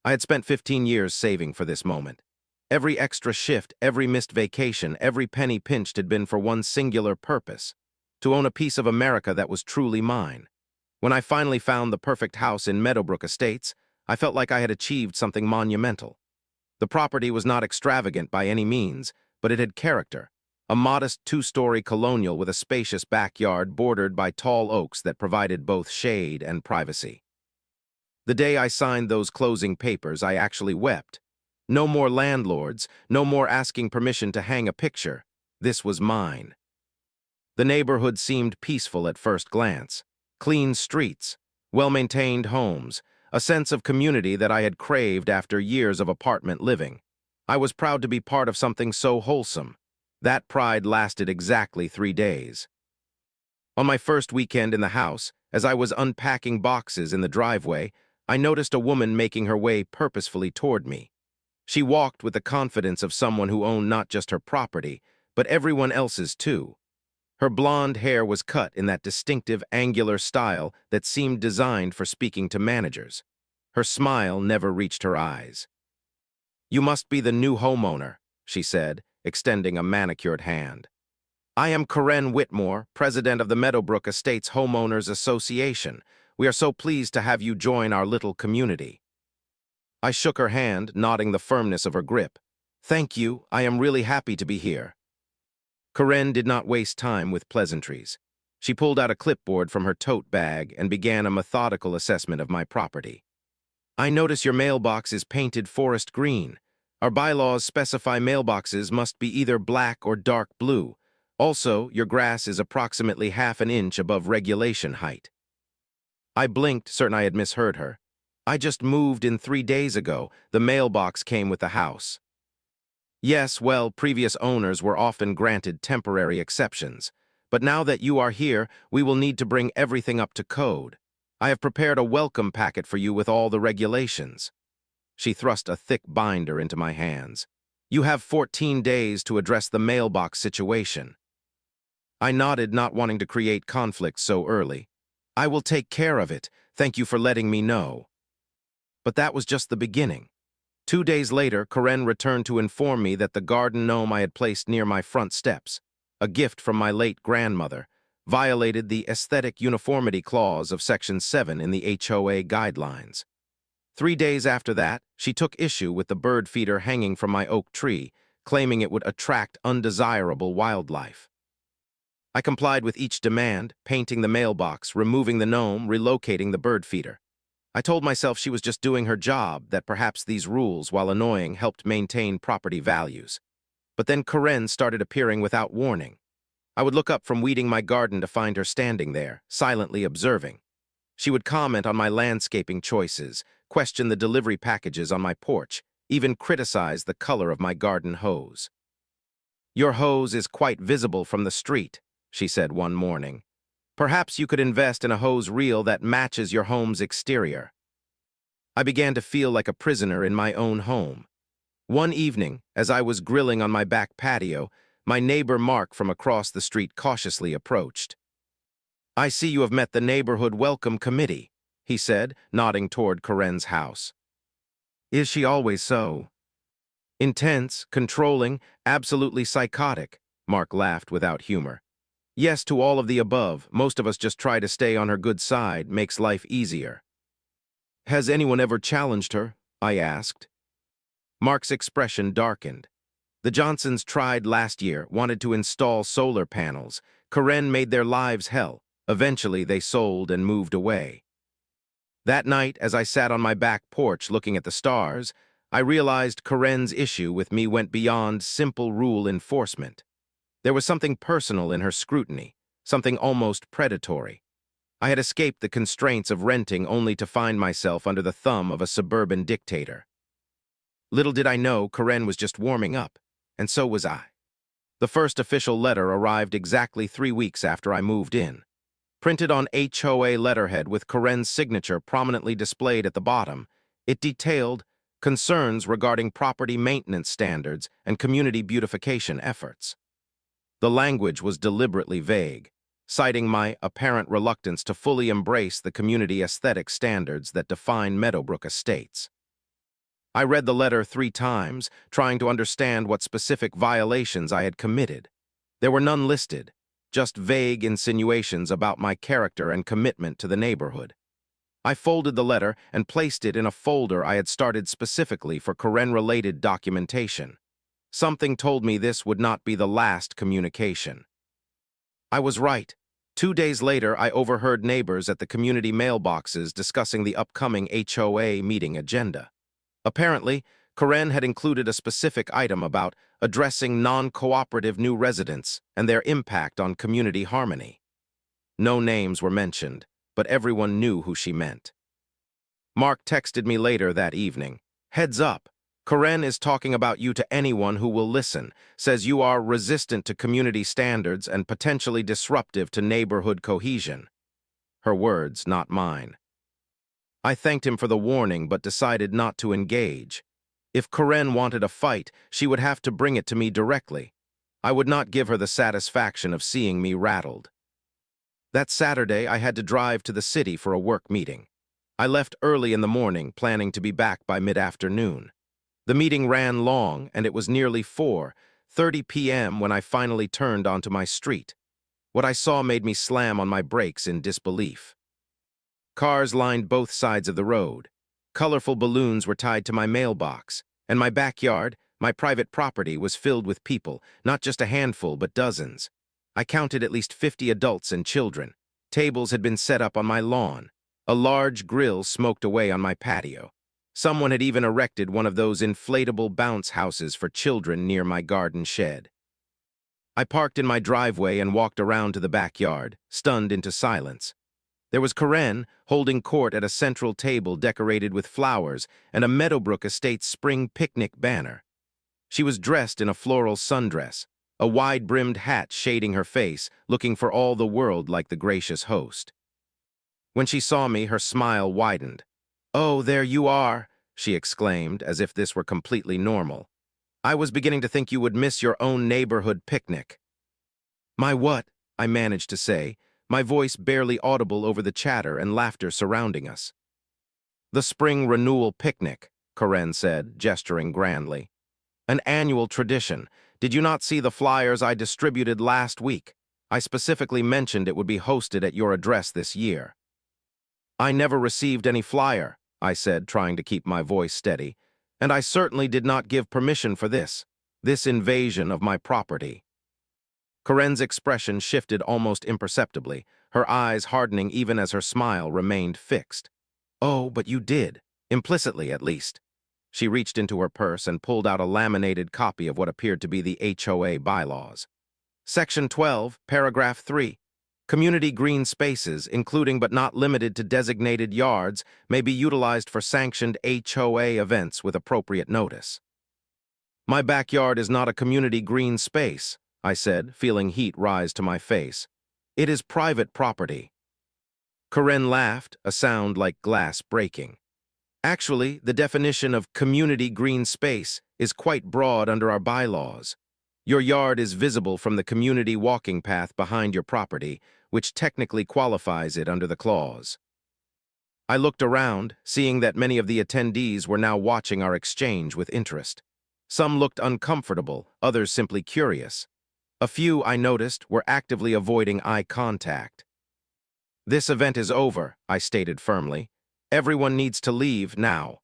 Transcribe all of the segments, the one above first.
I had spent 15 years saving for this moment. Every extra shift, every missed vacation, every penny pinched had been for one singular purpose: to own a piece of America that was truly mine. When I finally found the perfect house in Meadowbrook Estates, I felt like I had achieved something monumental. The property was not extravagant by any means, but it had character. A modest two-story colonial with a spacious backyard bordered by tall oaks that provided both shade and privacy. The day I signed those closing papers, I actually wept. No more landlords, no more asking permission to hang a picture. This was mine. The neighborhood seemed peaceful at first glance. Clean streets, well-maintained homes, a sense of community that I had craved after years of apartment living. I was proud to be part of something so wholesome. That pride lasted exactly 3 days. On my first weekend in the house, as I was unpacking boxes in the driveway, I noticed a woman making her way purposefully toward me. She walked with the confidence of someone who owned not just her property, but everyone else's too. Her blonde hair was cut in that distinctive angular style that seemed designed for speaking to managers. Her smile never reached her eyes. "You must be the new homeowner," she said, extending a manicured hand. "I am Karen Whitmore, president of the Meadowbrook Estates Homeowners Association. We are so pleased to have you join our little community." I shook her hand, nodding the firmness of her grip. "Thank you, I am really happy to be here." Karen did not waste time with pleasantries. She pulled out a clipboard from her tote bag and began a methodical assessment of my property. "I notice your mailbox is painted forest green. Our bylaws specify mailboxes must be either black or dark blue. Also, your grass is approximately half an inch above regulation height." I blinked, certain I had misheard her. "I just moved in 3 days ago. The mailbox came with the house." "Yes, well, previous owners were often granted temporary exceptions. But now that you are here, we will need to bring everything up to code. I have prepared a welcome packet for you with all the regulations." She thrust a thick binder into my hands. "You have 14 days to address the mailbox situation." I nodded, not wanting to create conflict so early. "I will take care of it. Thank you for letting me know." But that was just the beginning. 2 days later, Karen returned to inform me that the garden gnome I had placed near my front steps, a gift from my late grandmother, violated the aesthetic uniformity clause of Section 7 in the HOA guidelines. 3 days after that, she took issue with the bird feeder hanging from my oak tree, claiming it would attract undesirable wildlife. I complied with each demand, painting the mailbox, removing the gnome, relocating the bird feeder. I told myself she was just doing her job, that perhaps these rules, while annoying, helped maintain property values. But then Karen started appearing without warning. I would look up from weeding my garden to find her standing there, silently observing. She would comment on my landscaping choices, question the delivery packages on my porch, even criticize the color of my garden hose. "Your hose is quite visible from the street," she said one morning. "Perhaps you could invest in a hose reel that matches your home's exterior." I began to feel like a prisoner in my own home. One evening, as I was grilling on my back patio, my neighbor Mark from across the street cautiously approached. "I see you have met the neighborhood welcome committee," he said, nodding toward Karen's house. "Is she always so?" "Intense, controlling, absolutely psychotic," Mark laughed without humor. "Yes to all of the above. Most of us just try to stay on her good side, makes life easier." "Has anyone ever challenged her?" I asked. Mark's expression darkened. "The Johnsons tried last year, wanted to install solar panels. Karen made their lives hell. Eventually, they sold and moved away." That night, as I sat on my back porch looking at the stars, I realized Karen's issue with me went beyond simple rule enforcement. There was something personal in her scrutiny, something almost predatory. I had escaped the constraints of renting only to find myself under the thumb of a suburban dictator. Little did I know, Karen was just warming up, and so was I. The first official letter arrived exactly 3 weeks after I moved in. Printed on HOA letterhead with Karen's signature prominently displayed at the bottom, it detailed concerns regarding property maintenance standards and community beautification efforts. The language was deliberately vague, citing my apparent reluctance to fully embrace the community aesthetic standards that define Meadowbrook Estates. I read the letter 3 times, trying to understand what specific violations I had committed. There were none listed, just vague insinuations about my character and commitment to the neighborhood. I folded the letter and placed it in a folder I had started specifically for Karen-related documentation. Something told me this would not be the last communication. I was right. 2 days later, I overheard neighbors at the community mailboxes discussing the upcoming HOA meeting agenda. Apparently, Karen had included a specific item about addressing non-cooperative new residents and their impact on community harmony. No names were mentioned, but everyone knew who she meant. Mark texted me later that evening. "Heads up, Karen is talking about you to anyone who will listen, says you are resistant to community standards and potentially disruptive to neighborhood cohesion." Her words, not mine. I thanked him for the warning but decided not to engage. If Karen wanted a fight, she would have to bring it to me directly. I would not give her the satisfaction of seeing me rattled. That Saturday, I had to drive to the city for a work meeting. I left early in the morning, planning to be back by mid-afternoon. The meeting ran long, and it was nearly 4:30 p.m. when I finally turned onto my street. What I saw made me slam on my brakes in disbelief. Cars lined both sides of the road. Colorful balloons were tied to my mailbox, and my backyard, my private property, was filled with people, not just a handful but dozens. I counted at least 50 adults and children. Tables had been set up on my lawn. A large grill smoked away on my patio. Someone had even erected one of those inflatable bounce houses for children near my garden shed. I parked in my driveway and walked around to the backyard, stunned into silence. There was Karen holding court at a central table decorated with flowers and a Meadowbrook Estates spring picnic banner. She was dressed in a floral sundress, a wide-brimmed hat shading her face, looking for all the world like the gracious host. When she saw me, her smile widened. "Oh, there you are," she exclaimed, as if this were completely normal. "I was beginning to think you would miss your own neighborhood picnic." "My what?" I managed to say, my voice barely audible over the chatter and laughter surrounding us. "The spring renewal picnic," Karen said, gesturing grandly. "An annual tradition. Did you not see the flyers I distributed last week? I specifically mentioned it would be hosted at your address this year." "I never received any flyer," I said, trying to keep my voice steady, "and I certainly did not give permission for this invasion of my property." Karen's expression shifted almost imperceptibly, her eyes hardening even as her smile remained fixed. "Oh, but you did, implicitly at least." She reached into her purse and pulled out a laminated copy of what appeared to be the HOA bylaws. Section 12, Paragraph 3. Community green spaces, including but not limited to designated yards, may be utilized for sanctioned HOA events with appropriate notice. "My backyard is not a community green space," I said, feeling heat rise to my face. "It is private property." Karen laughed, a sound like glass breaking. "Actually, the definition of community green space is quite broad under our bylaws. Your yard is visible from the community walking path behind your property, which technically qualifies it under the clause." I looked around, seeing that many of the attendees were now watching our exchange with interest. Some looked uncomfortable, others simply curious. A few, I noticed, were actively avoiding eye contact. "This event is over," I stated firmly. "Everyone needs to leave now."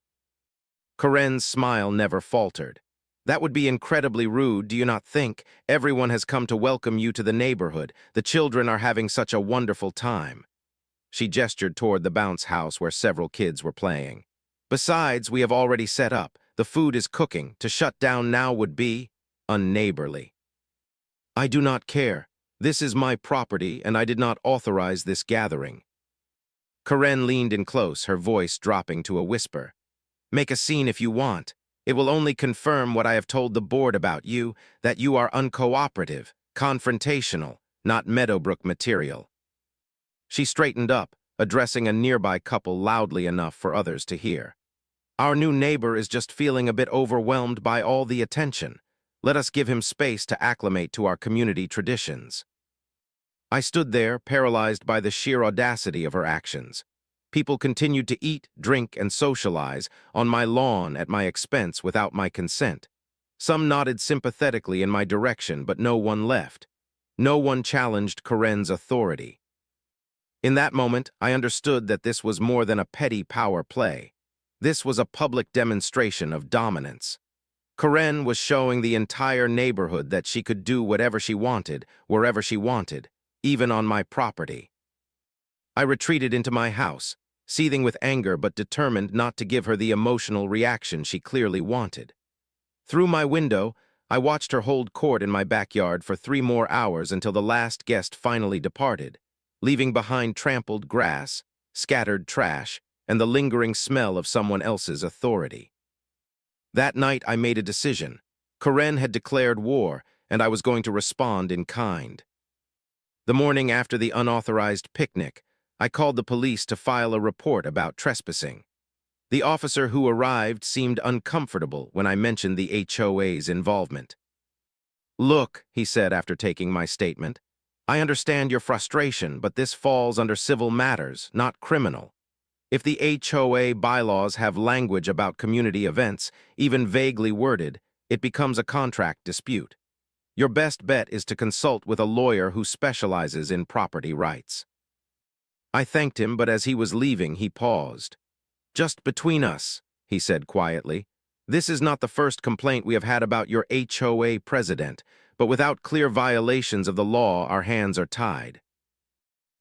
Karen's smile never faltered. "That would be incredibly rude, do you not think? Everyone has come to welcome you to the neighborhood. The children are having such a wonderful time." She gestured toward the bounce house where several kids were playing. "Besides, we have already set up. The food is cooking. To shut down now would be unneighborly." "I do not care. This is my property, and I did not authorize this gathering." Karen leaned in close, her voice dropping to a whisper. "Make a scene if you want. It will only confirm what I have told the board about you, that you are uncooperative, confrontational, not Meadowbrook material." She straightened up, addressing a nearby couple loudly enough for others to hear. "Our new neighbor is just feeling a bit overwhelmed by all the attention. Let us give him space to acclimate to our community traditions." I stood there, paralyzed by the sheer audacity of her actions. People continued to eat, drink, and socialize on my lawn at my expense without my consent. Some nodded sympathetically in my direction, but no one left. No one challenged Karen's authority. In that moment, I understood that this was more than a petty power play. This was a public demonstration of dominance. Karen was showing the entire neighborhood that she could do whatever she wanted, wherever she wanted, even on my property. I retreated into my house, seething with anger but determined not to give her the emotional reaction she clearly wanted. Through my window, I watched her hold court in my backyard for 3 more hours until the last guest finally departed, leaving behind trampled grass, scattered trash, and the lingering smell of someone else's authority. That night I made a decision. Karen had declared war, and I was going to respond in kind. The morning after the unauthorized picnic, I called the police to file a report about trespassing. The officer who arrived seemed uncomfortable when I mentioned the HOA's involvement. "Look," he said after taking my statement, "I understand your frustration, but this falls under civil matters, not criminal. If the HOA bylaws have language about community events, even vaguely worded, it becomes a contract dispute. Your best bet is to consult with a lawyer who specializes in property rights." I thanked him, but as he was leaving, he paused. "Just between us," he said quietly, "this is not the first complaint we have had about your HOA president, but without clear violations of the law, our hands are tied."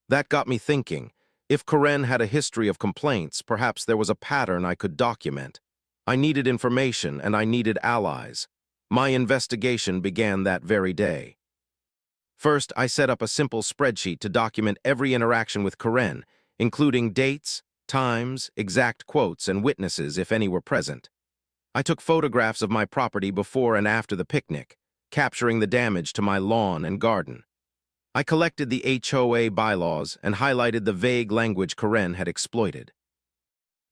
That got me thinking. If Karen had a history of complaints, perhaps there was a pattern I could document. I needed information, and I needed allies. My investigation began that very day. First, I set up a simple spreadsheet to document every interaction with Karen, including dates, times, exact quotes, and witnesses if any were present. I took photographs of my property before and after the picnic, capturing the damage to my lawn and garden. I collected the HOA bylaws and highlighted the vague language Karen had exploited.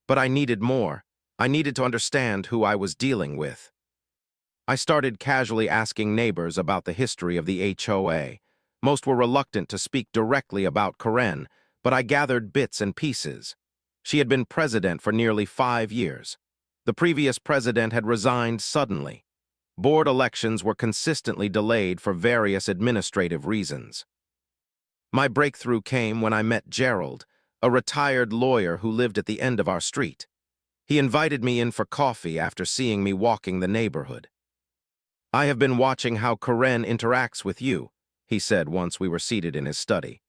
But I needed more. I needed to understand who I was dealing with. I started casually asking neighbors about the history of the HOA. Most were reluctant to speak directly about Karen, but I gathered bits and pieces. She had been president for nearly 5 years. The previous president had resigned suddenly. Board elections were consistently delayed for various administrative reasons. My breakthrough came when I met Gerald, a retired lawyer who lived at the end of our street. He invited me in for coffee after seeing me walking the neighborhood. "I have been watching how Karen interacts with you," he said once we were seated in his study.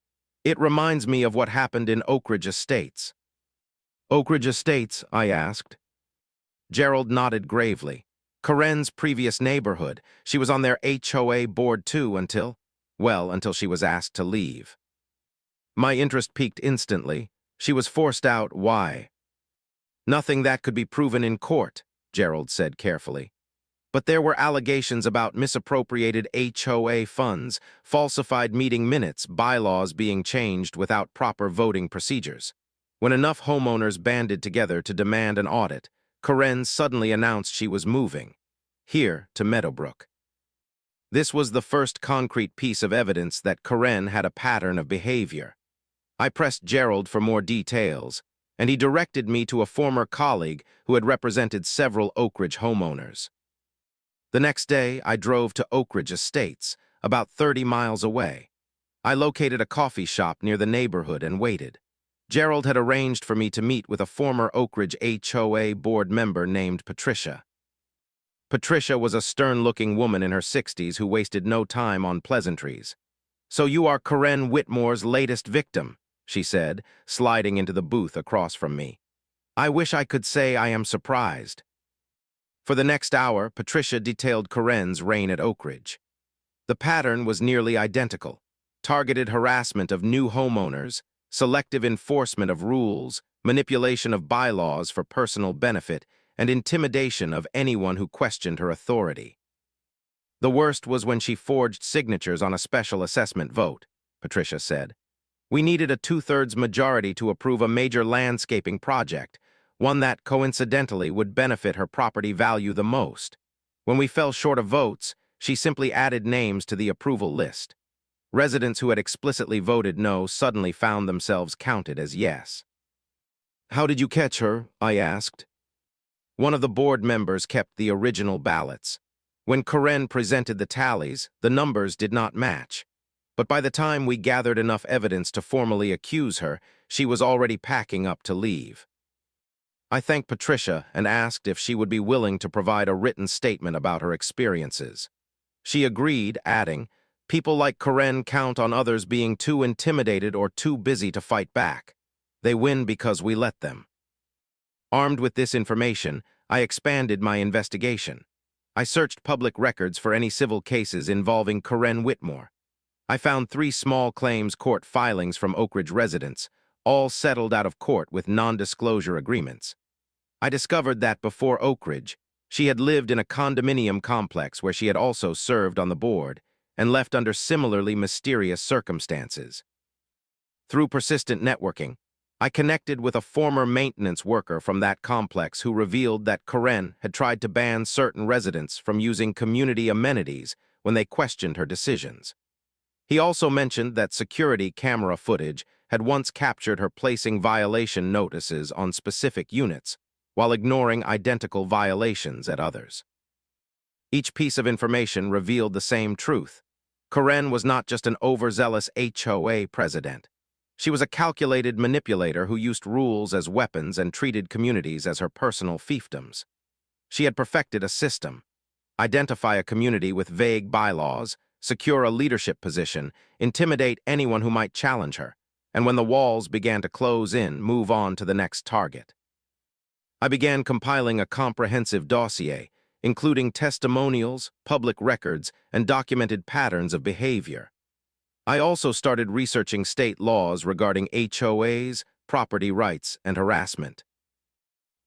"It reminds me of what happened in Oak Ridge Estates." "Oak Ridge Estates?" I asked. Gerald nodded gravely. "Karen's previous neighborhood. She was on their HOA board too until she was asked to leave." My interest piqued instantly. "She was forced out. Why?" "Nothing that could be proven in court," Gerald said carefully. "But there were allegations about misappropriated HOA funds, falsified meeting minutes, bylaws being changed without proper voting procedures. When enough homeowners banded together to demand an audit, Karen suddenly announced she was moving here to Meadowbrook. This was the first concrete piece of evidence that Karen had a pattern of behavior. I pressed Gerald for more details, and he directed me to a former colleague who had represented several Oak Ridge homeowners. The next day, I drove to Oak Ridge Estates, about 30 miles away. I located a coffee shop near the neighborhood and waited. Gerald had arranged for me to meet with a former Oak Ridge HOA board member named Patricia. Patricia was a stern-looking woman in her 60s who wasted no time on pleasantries. "So you are Karen Whitmore's latest victim," she said, sliding into the booth across from me. "I wish I could say I am surprised." For the next hour, Patricia detailed Karen's reign at Oak Ridge. The pattern was nearly identical: targeted harassment of new homeowners, selective enforcement of rules, manipulation of bylaws for personal benefit, and intimidation of anyone who questioned her authority. "The worst was when she forged signatures on a special assessment vote," Patricia said. "We needed a 2/3 majority to approve a major landscaping project, one that coincidentally would benefit her property value the most. When we fell short of votes, she simply added names to the approval list. Residents who had explicitly voted no suddenly found themselves counted as yes." "How did you catch her?" I asked. One of the board members kept the original ballots. When Karen presented the tallies, the numbers did not match. But by the time we gathered enough evidence to formally accuse her, she was already packing up to leave. I thanked Patricia and asked if she would be willing to provide a written statement about her experiences. She agreed, adding, "People like Karen count on others being too intimidated or too busy to fight back. They win because we let them." Armed with this information, I expanded my investigation. I searched public records for any civil cases involving Karen Whitmore. I found 3 small claims court filings from Oak Ridge residents, all settled out of court with non-disclosure agreements. I discovered that before Oak Ridge, she had lived in a condominium complex where she had also served on the board and left under similarly mysterious circumstances. Through persistent networking, I connected with a former maintenance worker from that complex who revealed that Karen had tried to ban certain residents from using community amenities when they questioned her decisions. He also mentioned that security camera footage had once captured her placing violation notices on specific units while ignoring identical violations at others. Each piece of information revealed the same truth. Karen was not just an overzealous HOA president. She was a calculated manipulator who used rules as weapons and treated communities as her personal fiefdoms. She had perfected a system: identify a community with vague bylaws, secure a leadership position, intimidate anyone who might challenge her, and when the walls began to close in, move on to the next target. I began compiling a comprehensive dossier, including testimonials, public records, and documented patterns of behavior. I also started researching state laws regarding HOAs, property rights, and harassment.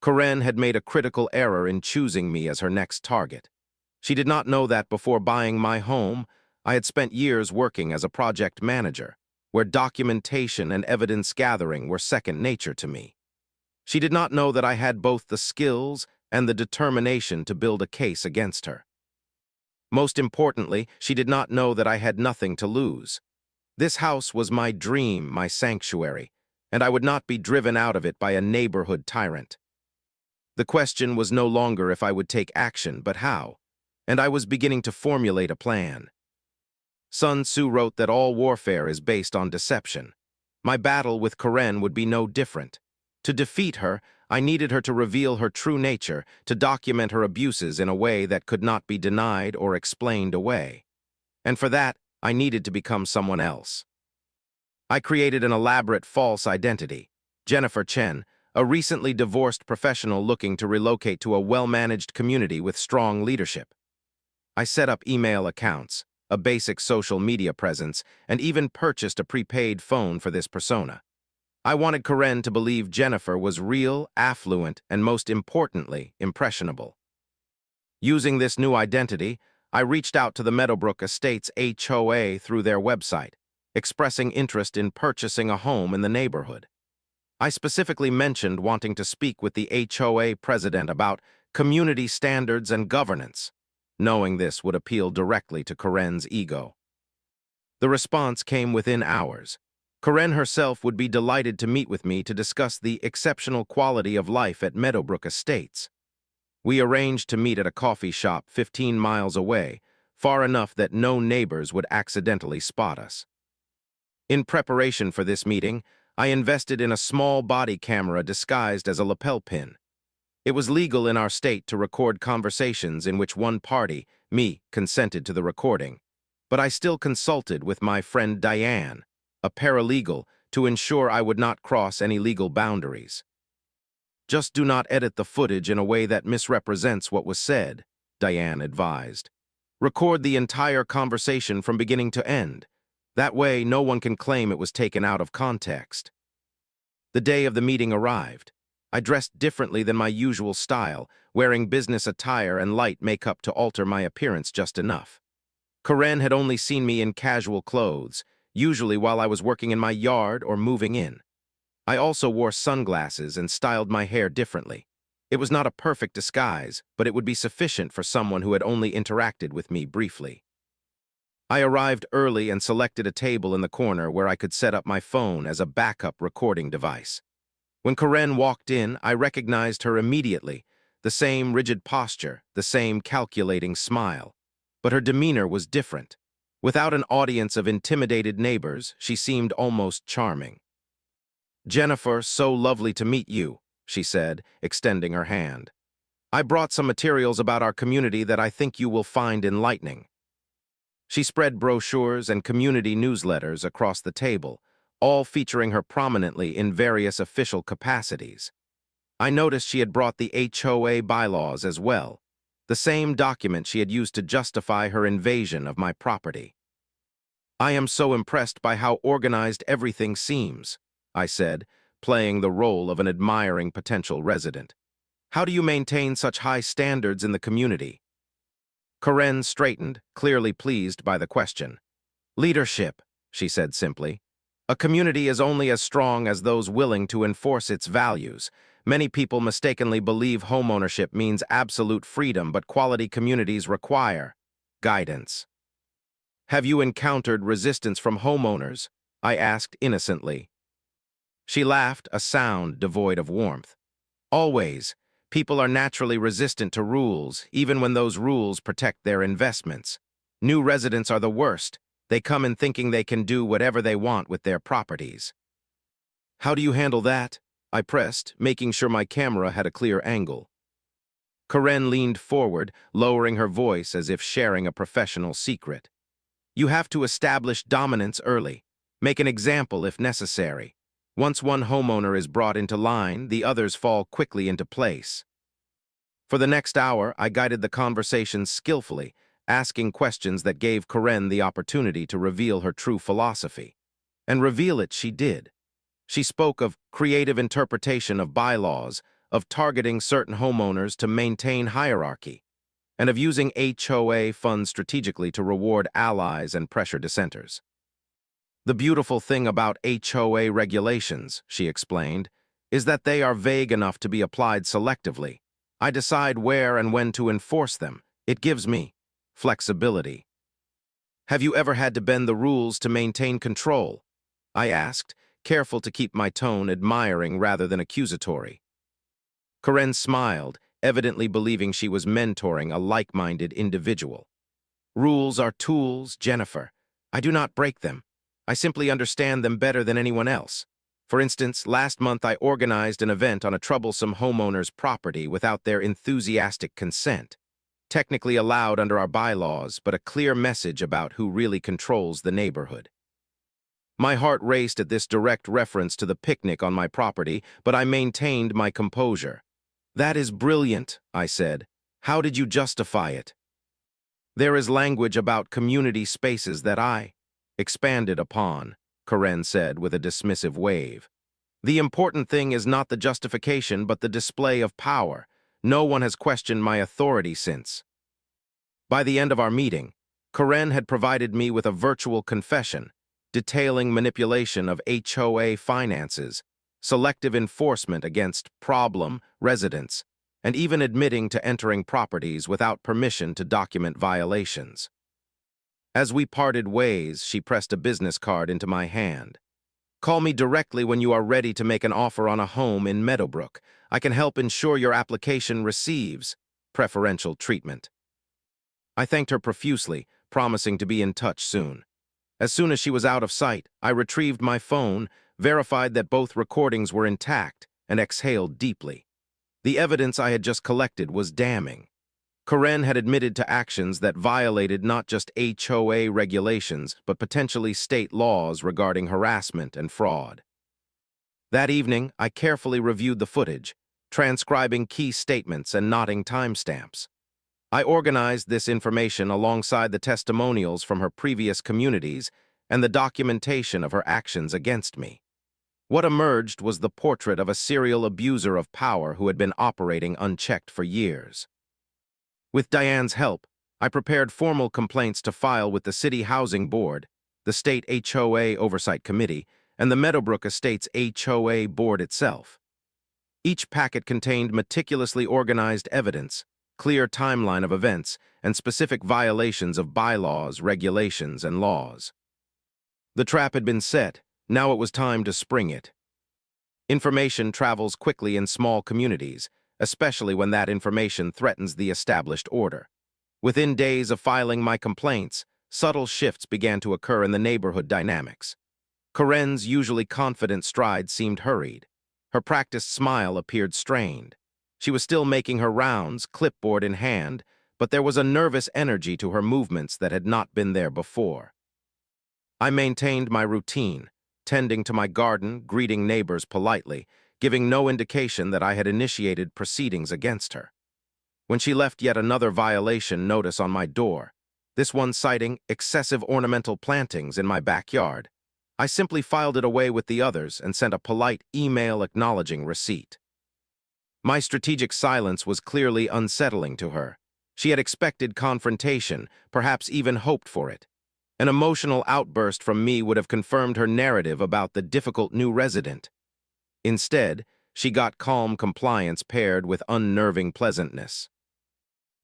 Karen had made a critical error in choosing me as her next target. She did not know that before buying my home, I had spent years working as a project manager, where documentation and evidence gathering were second nature to me. She did not know that I had both the skills and the determination to build a case against her. Most importantly, she did not know that I had nothing to lose. This house was my dream, my sanctuary, and I would not be driven out of it by a neighborhood tyrant. The question was no longer if I would take action, but how, and I was beginning to formulate a plan. Sun Tzu wrote that all warfare is based on deception. My battle with Karen would be no different. To defeat her, I needed her to reveal her true nature, to document her abuses in a way that could not be denied or explained away. And for that, I needed to become someone else. I created an elaborate false identity: Jennifer Chen, a recently divorced professional looking to relocate to a well-managed community with strong leadership. I set up email accounts, a basic social media presence, and even purchased a prepaid phone for this persona. I wanted Karen to believe Jennifer was real, affluent, and most importantly, impressionable. Using this new identity, I reached out to the Meadowbrook Estates HOA through their website, expressing interest in purchasing a home in the neighborhood. I specifically mentioned wanting to speak with the HOA president about community standards and governance, knowing this would appeal directly to Karen's ego. The response came within hours. Karen herself would be delighted to meet with me to discuss the exceptional quality of life at Meadowbrook Estates. We arranged to meet at a coffee shop 15 miles away, far enough that no neighbors would accidentally spot us. In preparation for this meeting, I invested in a small body camera disguised as a lapel pin. It was legal in our state to record conversations in which one party, me, consented to the recording. But I still consulted with my friend Diane, a paralegal, to ensure I would not cross any legal boundaries. "Just do not edit the footage in a way that misrepresents what was said," Diane advised. "Record the entire conversation from beginning to end. That way, no one can claim it was taken out of context." The day of the meeting arrived. I dressed differently than my usual style, wearing business attire and light makeup to alter my appearance just enough. Karen had only seen me in casual clothes, usually while I was working in my yard or moving in. I also wore sunglasses and styled my hair differently. It was not a perfect disguise, but it would be sufficient for someone who had only interacted with me briefly. I arrived early and selected a table in the corner where I could set up my phone as a backup recording device. When Karen walked in, I recognized her immediately, the same rigid posture, the same calculating smile. But her demeanor was different. Without an audience of intimidated neighbors, she seemed almost charming. "Jennifer, so lovely to meet you," she said, extending her hand. "I brought some materials about our community that I think you will find enlightening." She spread brochures and community newsletters across the table, all featuring her prominently in various official capacities. I noticed she had brought the HOA bylaws as well, the same document she had used to justify her invasion of my property. "I am so impressed by how organized everything seems," I said, playing the role of an admiring potential resident. "How do you maintain such high standards in the community?" Karen straightened, clearly pleased by the question. "Leadership," she said simply. "A community is only as strong as those willing to enforce its values. Many people mistakenly believe homeownership means absolute freedom, but quality communities require guidance." "Have you encountered resistance from homeowners?" I asked innocently. She laughed, a sound devoid of warmth. "Always. People are naturally resistant to rules, even when those rules protect their investments. New residents are the worst. They come in thinking they can do whatever they want with their properties." "How do you handle that?" I pressed, making sure my camera had a clear angle. Karen leaned forward, lowering her voice as if sharing a professional secret. "You have to establish dominance early. Make an example if necessary. Once one homeowner is brought into line, the others fall quickly into place." For the next hour, I guided the conversation skillfully, asking questions that gave Karen the opportunity to reveal her true philosophy. And reveal it she did. She spoke of creative interpretation of bylaws, of targeting certain homeowners to maintain hierarchy, and of using HOA funds strategically to reward allies and pressure dissenters. "The beautiful thing about HOA regulations," she explained, "is that they are vague enough to be applied selectively. I decide where and when to enforce them. It gives me flexibility." "Have you ever had to bend the rules to maintain control?" I asked, careful to keep my tone admiring rather than accusatory. Karen smiled, evidently believing she was mentoring a like-minded individual. "Rules are tools, Jennifer. I do not break them. I simply understand them better than anyone else. For instance, last month I organized an event on a troublesome homeowner's property without their enthusiastic consent. Technically allowed under our bylaws, but a clear message about who really controls the neighborhood." My heart raced at this direct reference to the picnic on my property, but I maintained my composure. "That is brilliant," I said. "How did you justify it?" "There is language about community spaces that I expanded upon," Karen said with a dismissive wave. "The important thing is not the justification but the display of power. No one has questioned my authority since." By the end of our meeting, Karen had provided me with a virtual confession, detailing manipulation of HOA finances, selective enforcement against problem residents, and even admitting to entering properties without permission to document violations. As we parted ways, she pressed a business card into my hand. "Call me directly when you are ready to make an offer on a home in Meadowbrook. I can help ensure your application receives preferential treatment." I thanked her profusely, promising to be in touch soon. As soon as she was out of sight, I retrieved my phone, verified that both recordings were intact, and exhaled deeply. The evidence I had just collected was damning. Karen had admitted to actions that violated not just HOA regulations, but potentially state laws regarding harassment and fraud. That evening, I carefully reviewed the footage, transcribing key statements and noting timestamps. I organized this information alongside the testimonials from her previous communities and the documentation of her actions against me. What emerged was the portrait of a serial abuser of power who had been operating unchecked for years. With Diane's help, I prepared formal complaints to file with the City Housing Board, the State HOA Oversight Committee, and the Meadowbrook Estates HOA Board itself. Each packet contained meticulously organized evidence, clear timeline of events, and specific violations of bylaws, regulations, and laws. The trap had been set. Now it was time to spring it. Information travels quickly in small communities, especially when that information threatens the established order. Within days of filing my complaints, subtle shifts began to occur in the neighborhood dynamics. Karen's usually confident stride seemed hurried. Her practiced smile appeared strained. She was still making her rounds, clipboard in hand, but there was a nervous energy to her movements that had not been there before. I maintained my routine, tending to my garden, greeting neighbors politely, giving no indication that I had initiated proceedings against her. When she left yet another violation notice on my door, this one citing excessive ornamental plantings in my backyard, I simply filed it away with the others and sent a polite email acknowledging receipt. My strategic silence was clearly unsettling to her. She had expected confrontation, perhaps even hoped for it. An emotional outburst from me would have confirmed her narrative about the difficult new resident. Instead, she got calm compliance paired with unnerving pleasantness.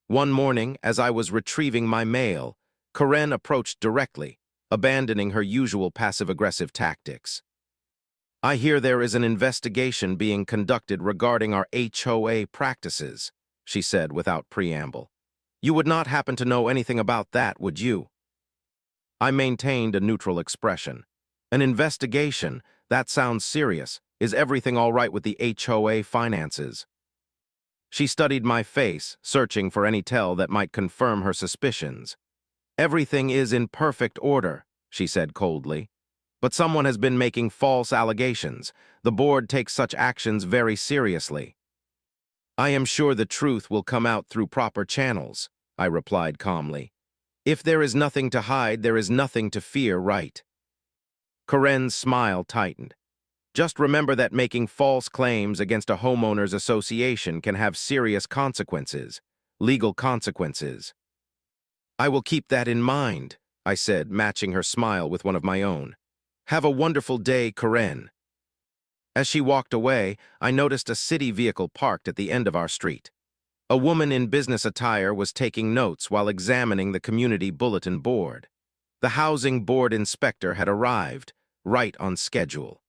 One morning, as I was retrieving my mail, Karen approached directly, abandoning her usual passive-aggressive tactics. "I hear there is an investigation being conducted regarding our HOA practices," she said without preamble. "You would not happen to know anything about that, would you?" I maintained a neutral expression. "An investigation? That sounds serious. Is everything all right with the HOA finances?" She studied my face, searching for any tell that might confirm her suspicions. "Everything is in perfect order," she said coldly. "But someone has been making false allegations. The board takes such actions very seriously." "I am sure the truth will come out through proper channels," I replied calmly. "If there is nothing to hide, there is nothing to fear, right?" Karen's smile tightened. "Just remember that making false claims against a homeowners association can have serious consequences, legal consequences." "I will keep that in mind," I said, matching her smile with one of my own. "Have a wonderful day, Karen." As she walked away, I noticed a city vehicle parked at the end of our street. A woman in business attire was taking notes while examining the community bulletin board. The housing board inspector had arrived, right on schedule.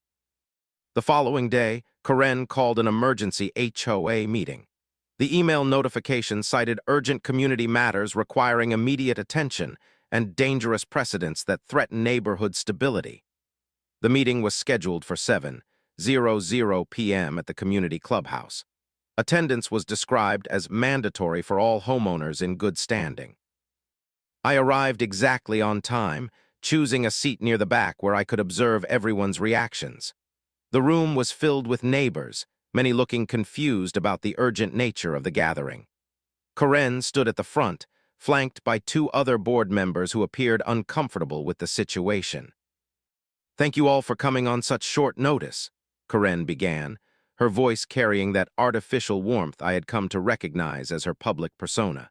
The following day, Karen called an emergency HOA meeting. The email notification cited urgent community matters requiring immediate attention and dangerous precedents that threaten neighborhood stability. The meeting was scheduled for 7:00 p.m. at the community clubhouse. Attendance was described as mandatory for all homeowners in good standing. I arrived exactly on time, choosing a seat near the back where I could observe everyone's reactions. The room was filled with neighbors, many looking confused about the urgent nature of the gathering. Karen stood at the front, flanked by two other board members who appeared uncomfortable with the situation. "Thank you all for coming on such short notice," Karen began, her voice carrying that artificial warmth I had come to recognize as her public persona.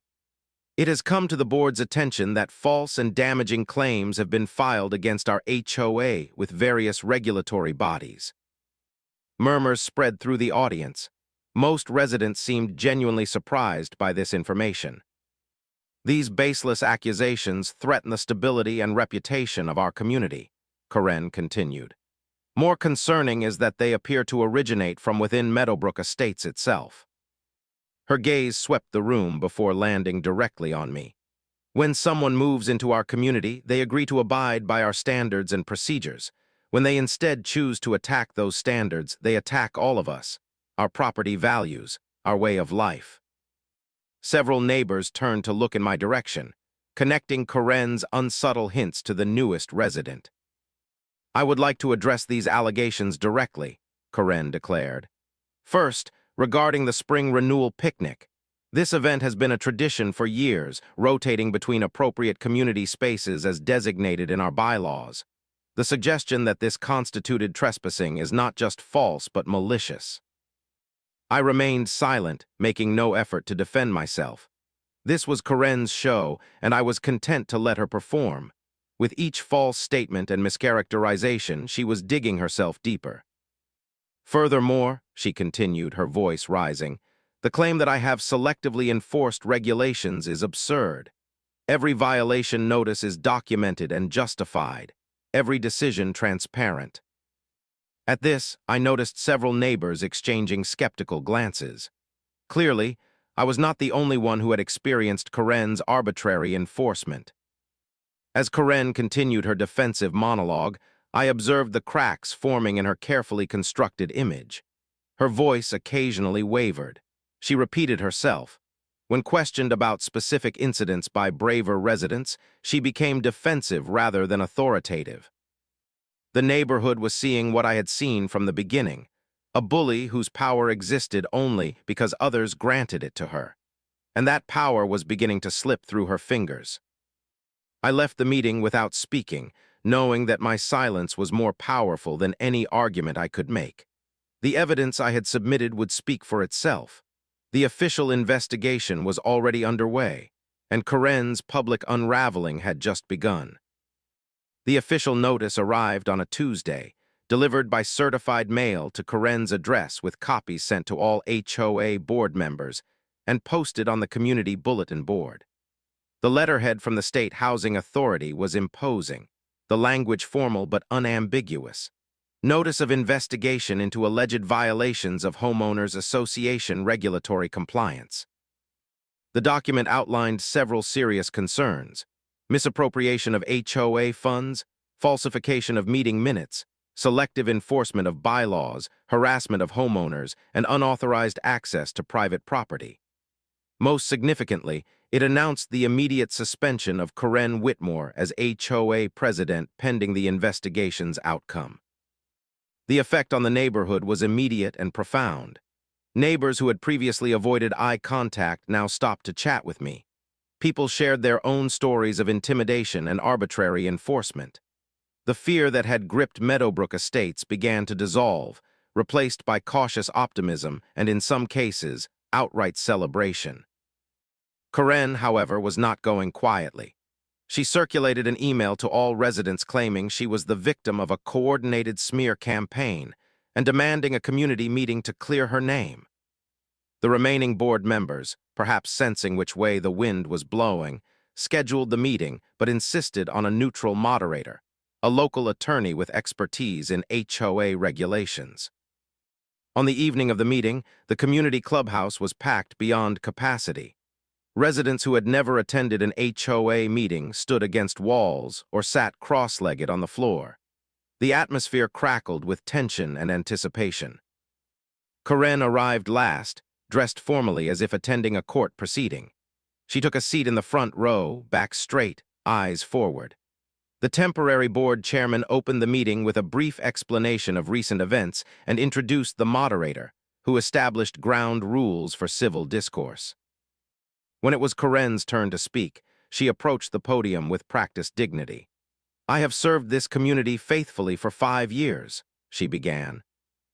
"It has come to the board's attention that false and damaging claims have been filed against our HOA with various regulatory bodies." Murmurs spread through the audience. Most residents seemed genuinely surprised by this information. "These baseless accusations threaten the stability and reputation of our community," Karen continued. "More concerning is that they appear to originate from within Meadowbrook Estates itself." Her gaze swept the room before landing directly on me. "When someone moves into our community, they agree to abide by our standards and procedures. When they instead choose to attack those standards, they attack all of us, our property values, our way of life." Several neighbors turned to look in my direction, connecting Karen's unsubtle hints to the newest resident. "I would like to address these allegations directly," Karen declared. "First, regarding the spring renewal picnic. This event has been a tradition for years, rotating between appropriate community spaces as designated in our bylaws. The suggestion that this constituted trespassing is not just false but malicious." I remained silent, making no effort to defend myself. This was Karen's show, and I was content to let her perform. With each false statement and mischaracterization, she was digging herself deeper. "Furthermore," she continued, her voice rising, "the claim that I have selectively enforced regulations is absurd. Every violation notice is documented and justified, every decision transparent." At this, I noticed several neighbors exchanging skeptical glances. Clearly, I was not the only one who had experienced Karen's arbitrary enforcement. As Karen continued her defensive monologue, I observed the cracks forming in her carefully constructed image. Her voice occasionally wavered. She repeated herself. When questioned about specific incidents by braver residents, she became defensive rather than authoritative. The neighborhood was seeing what I had seen from the beginning, a bully whose power existed only because others granted it to her. And that power was beginning to slip through her fingers. I left the meeting without speaking, knowing that my silence was more powerful than any argument I could make. The evidence I had submitted would speak for itself. The official investigation was already underway, and Karen's public unraveling had just begun. The official notice arrived on a Tuesday, delivered by certified mail to Karen's address with copies sent to all HOA board members and posted on the community bulletin board. The letterhead from the State Housing Authority was imposing, the language formal but unambiguous. Notice of investigation into alleged violations of Homeowners Association regulatory compliance. The document outlined several serious concerns: misappropriation of HOA funds, falsification of meeting minutes, selective enforcement of bylaws, harassment of homeowners, and unauthorized access to private property. Most significantly, it announced the immediate suspension of Karen Whitmore as HOA president pending the investigation's outcome. The effect on the neighborhood was immediate and profound. Neighbors who had previously avoided eye contact now stopped to chat with me. People shared their own stories of intimidation and arbitrary enforcement. The fear that had gripped Meadowbrook Estates began to dissolve, replaced by cautious optimism and, in some cases, outright celebration. Karen, however, was not going quietly. She circulated an email to all residents claiming she was the victim of a coordinated smear campaign and demanding a community meeting to clear her name. The remaining board members, perhaps sensing which way the wind was blowing, scheduled the meeting but insisted on a neutral moderator, a local attorney with expertise in HOA regulations. On the evening of the meeting, the community clubhouse was packed beyond capacity. Residents who had never attended an HOA meeting stood against walls or sat cross-legged on the floor. The atmosphere crackled with tension and anticipation. Karen arrived last, dressed formally as if attending a court proceeding. She took a seat in the front row, back straight, eyes forward. The temporary board chairman opened the meeting with a brief explanation of recent events and introduced the moderator, who established ground rules for civil discourse. When it was Karen's turn to speak, she approached the podium with practiced dignity. "I have served this community faithfully for 5 years," she began.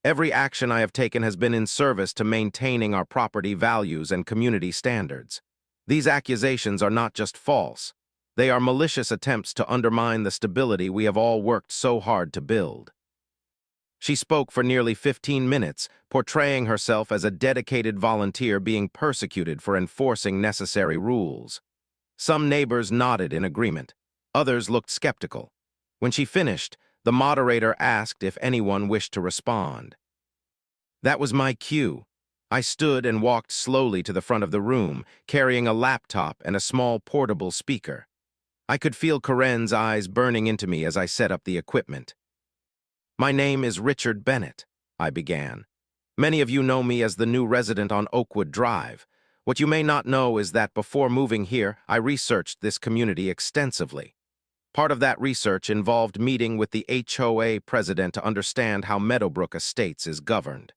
"Every action I have taken has been in service to maintaining our property values and community standards. These accusations are not just false. They are malicious attempts to undermine the stability we have all worked so hard to build." She spoke for nearly 15 minutes, portraying herself as a dedicated volunteer being persecuted for enforcing necessary rules. Some neighbors nodded in agreement. Others looked skeptical. When she finished, the moderator asked if anyone wished to respond. That was my cue. I stood and walked slowly to the front of the room, carrying a laptop and a small portable speaker. I could feel Karen's eyes burning into me as I set up the equipment. "My name is Richard Bennett," I began. "Many of you know me as the new resident on Oakwood Drive. What you may not know is that before moving here, I researched this community extensively. Part of that research involved meeting with the HOA president to understand how Meadowbrook Estates is governed."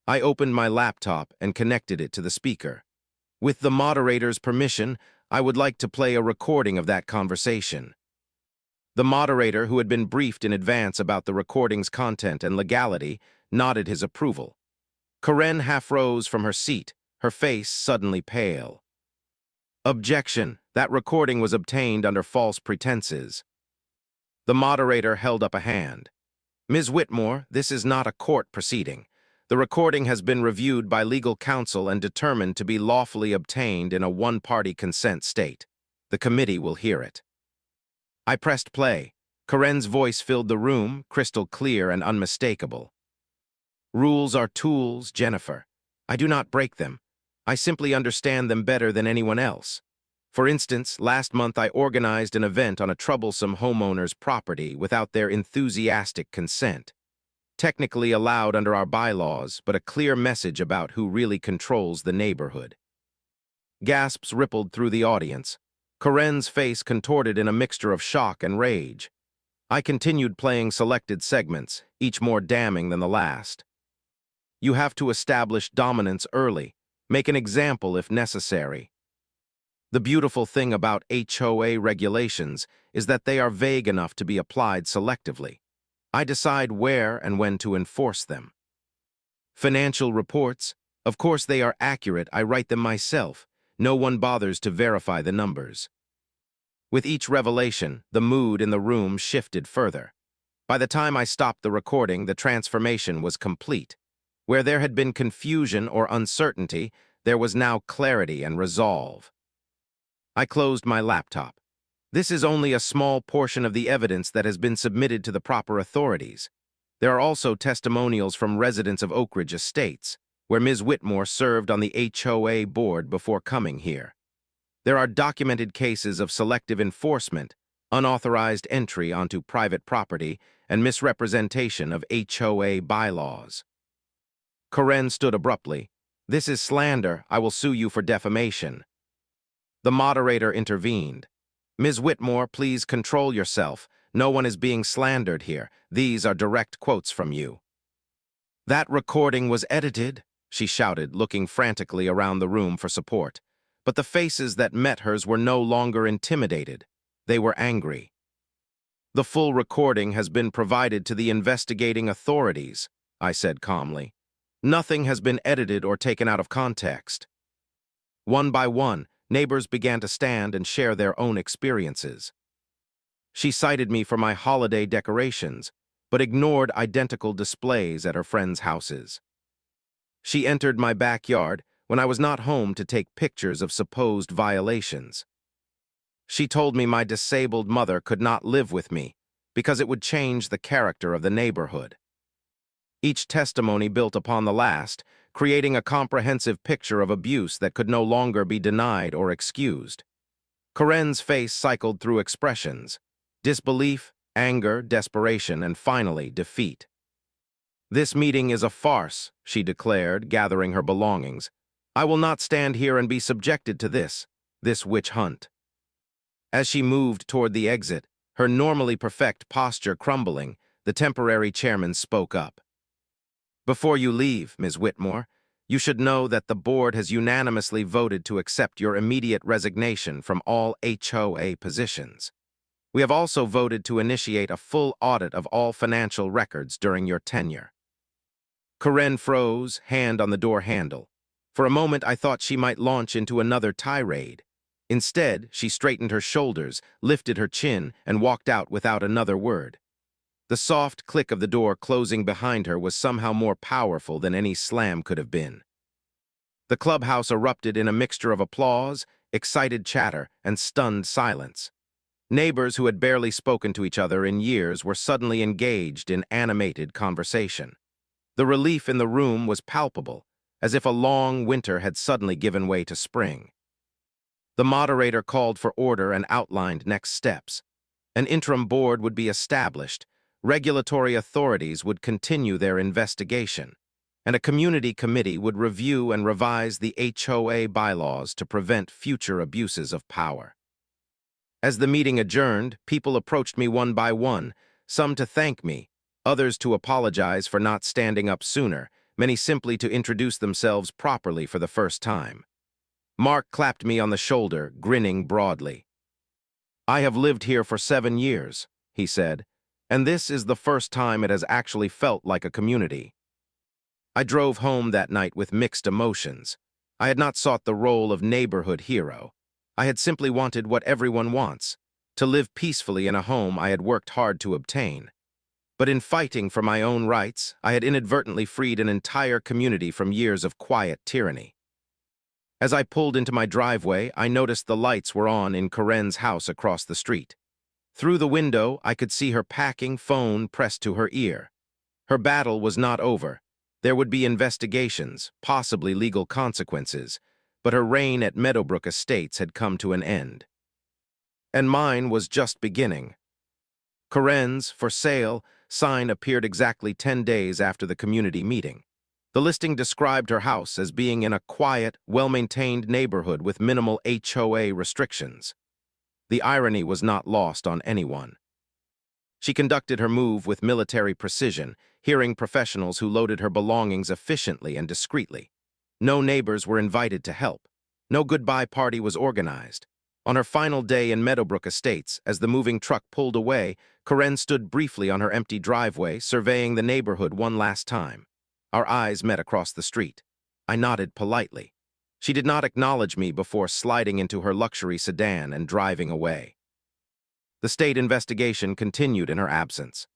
I opened my laptop and connected it to the speaker. With the moderator's permission, I would like to play a recording of that conversation. The moderator, who had been briefed in advance about the recording's content and legality, nodded his approval. Karen half rose from her seat, her face suddenly pale. "Objection. That recording was obtained under false pretenses." The moderator held up a hand. "Ms. Whitmore, this is not a court proceeding. The recording has been reviewed by legal counsel and determined to be lawfully obtained in a one-party consent state. The committee will hear it." I pressed play. Karen's voice filled the room, crystal clear and unmistakable. Rules are tools, Jennifer. I do not break them. I simply understand them better than anyone else. For instance, last month I organized an event on a troublesome homeowner's property without their enthusiastic consent. Technically allowed under our bylaws, but a clear message about who really controls the neighborhood. Gasps rippled through the audience. Karen's face contorted in a mixture of shock and rage. I continued playing selected segments, each more damning than the last. You have to establish dominance early, make an example if necessary. The beautiful thing about HOA regulations is that they are vague enough to be applied selectively. I decide where and when to enforce them. Financial reports, of course they are accurate, I write them myself. No one bothers to verify the numbers. With each revelation, the mood in the room shifted further. By the time I stopped the recording, the transformation was complete. Where there had been confusion or uncertainty, there was now clarity and resolve. I closed my laptop. This is only a small portion of the evidence that has been submitted to the proper authorities. There are also testimonials from residents of Oak Ridge Estates, where Ms. Whitmore served on the HOA board before coming here. There are documented cases of selective enforcement, unauthorized entry onto private property, and misrepresentation of HOA bylaws. Karen stood abruptly. This is slander. I will sue you for defamation. The moderator intervened. Ms. Whitmore, please control yourself. No one is being slandered here. These are direct quotes from you. That recording was edited, she shouted, looking frantically around the room for support. But the faces that met hers were no longer intimidated. They were angry. The full recording has been provided to the investigating authorities, I said calmly. Nothing has been edited or taken out of context. One by one, neighbors began to stand and share their own experiences. She cited me for my holiday decorations, but ignored identical displays at her friends' houses. She entered my backyard when I was not home to take pictures of supposed violations. She told me my disabled mother could not live with me because it would change the character of the neighborhood. Each testimony built upon the last, creating a comprehensive picture of abuse that could no longer be denied or excused. Karen's face cycled through expressions: disbelief, anger, desperation, and finally, defeat. This meeting is a farce, she declared, gathering her belongings. I will not stand here and be subjected to this witch hunt. As she moved toward the exit, her normally perfect posture crumbling, the temporary chairman spoke up. Before you leave, Ms. Whitmore, you should know that the board has unanimously voted to accept your immediate resignation from all HOA positions. We have also voted to initiate a full audit of all financial records during your tenure. Karen froze, hand on the door handle. For a moment, I thought she might launch into another tirade. Instead, she straightened her shoulders, lifted her chin, and walked out without another word. The soft click of the door closing behind her was somehow more powerful than any slam could have been. The clubhouse erupted in a mixture of applause, excited chatter, and stunned silence. Neighbors who had barely spoken to each other in years were suddenly engaged in animated conversation. The relief in the room was palpable, as if a long winter had suddenly given way to spring. The moderator called for order and outlined next steps. An interim board would be established, regulatory authorities would continue their investigation, and a community committee would review and revise the HOA bylaws to prevent future abuses of power. As the meeting adjourned, people approached me one by one, some to thank me, others to apologize for not standing up sooner, many simply to introduce themselves properly for the first time. Mark clapped me on the shoulder, grinning broadly. I have lived here for 7 years, he said, and this is the first time it has actually felt like a community. I drove home that night with mixed emotions. I had not sought the role of neighborhood hero. I had simply wanted what everyone wants, to live peacefully in a home I had worked hard to obtain. But in fighting for my own rights, I had inadvertently freed an entire community from years of quiet tyranny. As I pulled into my driveway, I noticed the lights were on in Karen's house across the street. Through the window, I could see her packing, phone pressed to her ear. Her battle was not over. There would be investigations, possibly legal consequences, but her reign at Meadowbrook Estates had come to an end. And mine was just beginning. Karen's for sale sign appeared exactly 10 days after the community meeting. The listing described her house as being in a quiet, well-maintained neighborhood with minimal HOA restrictions. The irony was not lost on anyone. She conducted her move with military precision, hearing professionals who loaded her belongings efficiently and discreetly. No neighbors were invited to help. No goodbye party was organized. On her final day in Meadowbrook Estates, as the moving truck pulled away, Karen stood briefly on her empty driveway, surveying the neighborhood one last time. Our eyes met across the street. I nodded politely. She did not acknowledge me before sliding into her luxury sedan and driving away. The state investigation continued in her absence.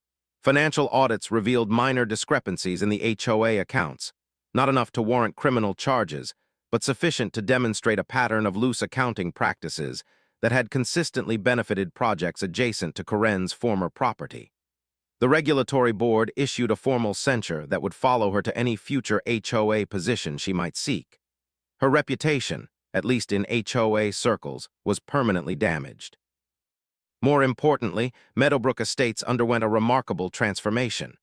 Financial audits revealed minor discrepancies in the HOA accounts, not enough to warrant criminal charges, but sufficient to demonstrate a pattern of loose accounting practices that had consistently benefited projects adjacent to Karen's former property. The regulatory board issued a formal censure that would follow her to any future HOA position she might seek. Her reputation, at least in HOA circles, was permanently damaged. More importantly, Meadowbrook Estates underwent a remarkable transformation.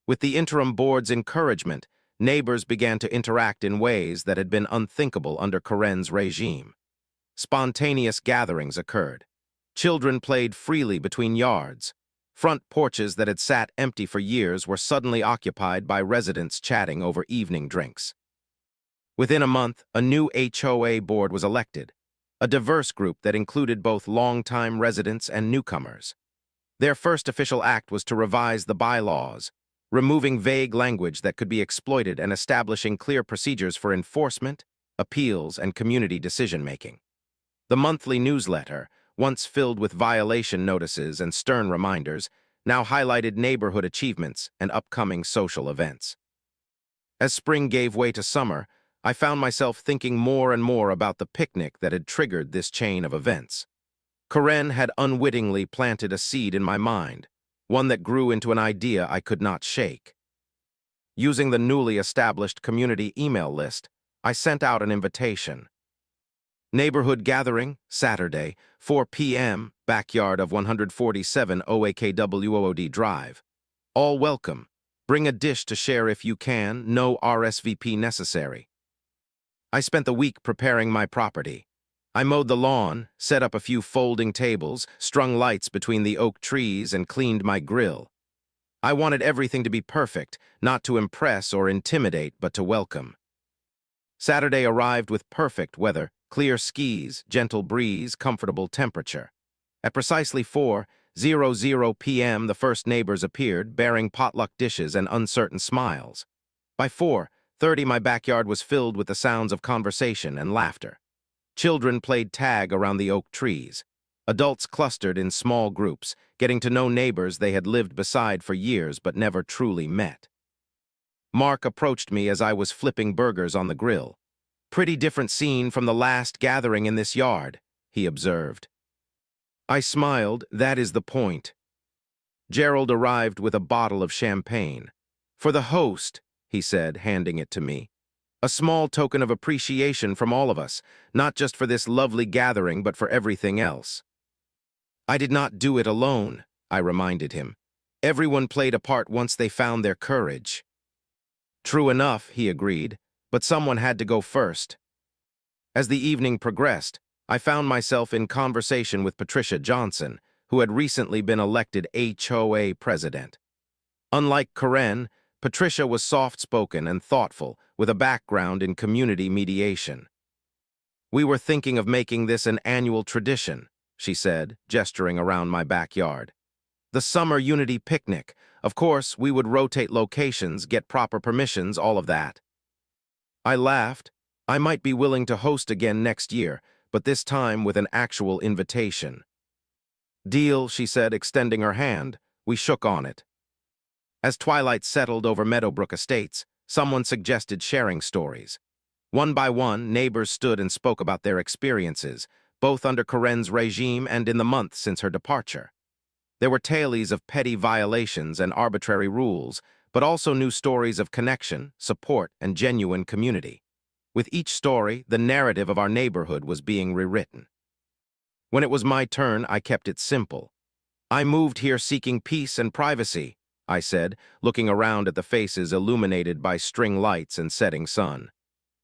With the interim board's encouragement, neighbors began to interact in ways that had been unthinkable under Karen's regime. Spontaneous gatherings occurred. Children played freely between yards. Front porches that had sat empty for years were suddenly occupied by residents chatting over evening drinks. Within a month, a new HOA board was elected, a diverse group that included both longtime residents and newcomers. Their first official act was to revise the bylaws, removing vague language that could be exploited and establishing clear procedures for enforcement, appeals, and community decision-making. The monthly newsletter, once filled with violation notices and stern reminders, now highlighted neighborhood achievements and upcoming social events. As spring gave way to summer, I found myself thinking more and more about the picnic that had triggered this chain of events. Karen had unwittingly planted a seed in my mind, one that grew into an idea I could not shake. Using the newly established community email list, I sent out an invitation. Neighborhood gathering, Saturday, 4 p.m., backyard of 147 OAKWOOD Drive. All welcome. Bring a dish to share if you can, no RSVP necessary. I spent the week preparing my property. I mowed the lawn, set up a few folding tables, strung lights between the oak trees, and cleaned my grill. I wanted everything to be perfect, not to impress or intimidate, but to welcome. Saturday arrived with perfect weather, clear skies, gentle breeze, comfortable temperature. At precisely 4:00 p.m., the first neighbors appeared, bearing potluck dishes and uncertain smiles. By 4:30, my backyard was filled with the sounds of conversation and laughter. Children played tag around the oak trees. Adults clustered in small groups, getting to know neighbors they had lived beside for years but never truly met. Mark approached me as I was flipping burgers on the grill. "Pretty different scene from the last gathering in this yard," he observed. I smiled. "That is the point." Gerald arrived with a bottle of champagne. "For the host," he said, handing it to me. "A small token of appreciation from all of us, not just for this lovely gathering, but for everything else." "I did not do it alone," I reminded him. "Everyone played a part once they found their courage." "True enough," he agreed, "but someone had to go first." As the evening progressed, I found myself in conversation with Patricia Johnson, who had recently been elected HOA president. Unlike Karen, Patricia was soft-spoken and thoughtful, with a background in community mediation. "We were thinking of making this an annual tradition," she said, gesturing around my backyard. "The summer unity picnic. Of course, we would rotate locations, get proper permissions, all of that." I laughed. "I might be willing to host again next year, but this time with an actual invitation." "Deal," she said, extending her hand. We shook on it. As twilight settled over Meadowbrook Estates, someone suggested sharing stories. One by one, neighbors stood and spoke about their experiences, both under Karen's regime and in the months since her departure. There were tales of petty violations and arbitrary rules, but also new stories of connection, support, and genuine community. With each story, the narrative of our neighborhood was being rewritten. When it was my turn, I kept it simple. "I moved here seeking peace and privacy," I said, looking around at the faces illuminated by string lights and setting sun.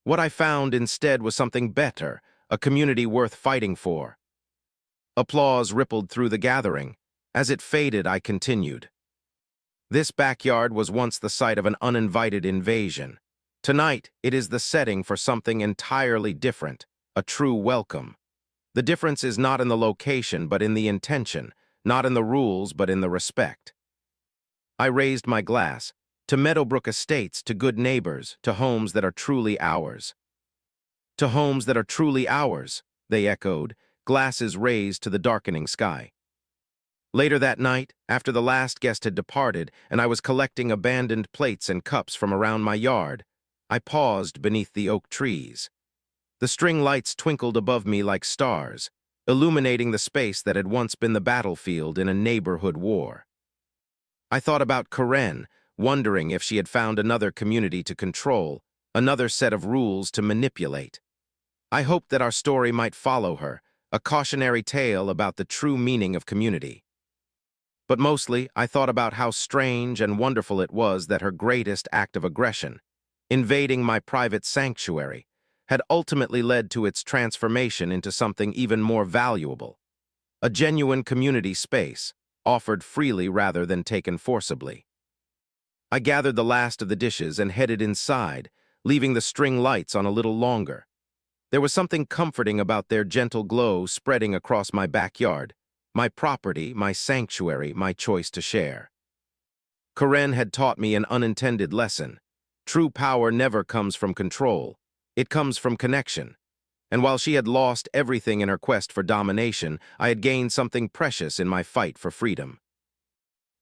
What I found instead was something better, a community worth fighting for. Applause rippled through the gathering. As it faded, I continued. This backyard was once the site of an uninvited invasion. Tonight, it is the setting for something entirely different, a true welcome. The difference is not in the location, but in the intention, not in the rules, but in the respect. I raised my glass, to Meadowbrook Estates, to good neighbors, to homes that are truly ours. To homes that are truly ours, they echoed, glasses raised to the darkening sky. Later that night, after the last guest had departed and I was collecting abandoned plates and cups from around my yard, I paused beneath the oak trees. The string lights twinkled above me like stars, illuminating the space that had once been the battlefield in a neighborhood war. I thought about Karen, wondering if she had found another community to control, another set of rules to manipulate. I hoped that our story might follow her, a cautionary tale about the true meaning of community. But mostly, I thought about how strange and wonderful it was that her greatest act of aggression, invading my private sanctuary, had ultimately led to its transformation into something even more valuable, a genuine community space, offered freely rather than taken forcibly. I gathered the last of the dishes and headed inside, leaving the string lights on a little longer. There was something comforting about their gentle glow spreading across my backyard, my property, my sanctuary, my choice to share. Karen had taught me an unintended lesson. True power never comes from control. It comes from connection. And while she had lost everything in her quest for domination, I had gained something precious in my fight for freedom.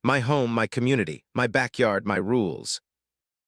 My home, my community, my backyard, my rules.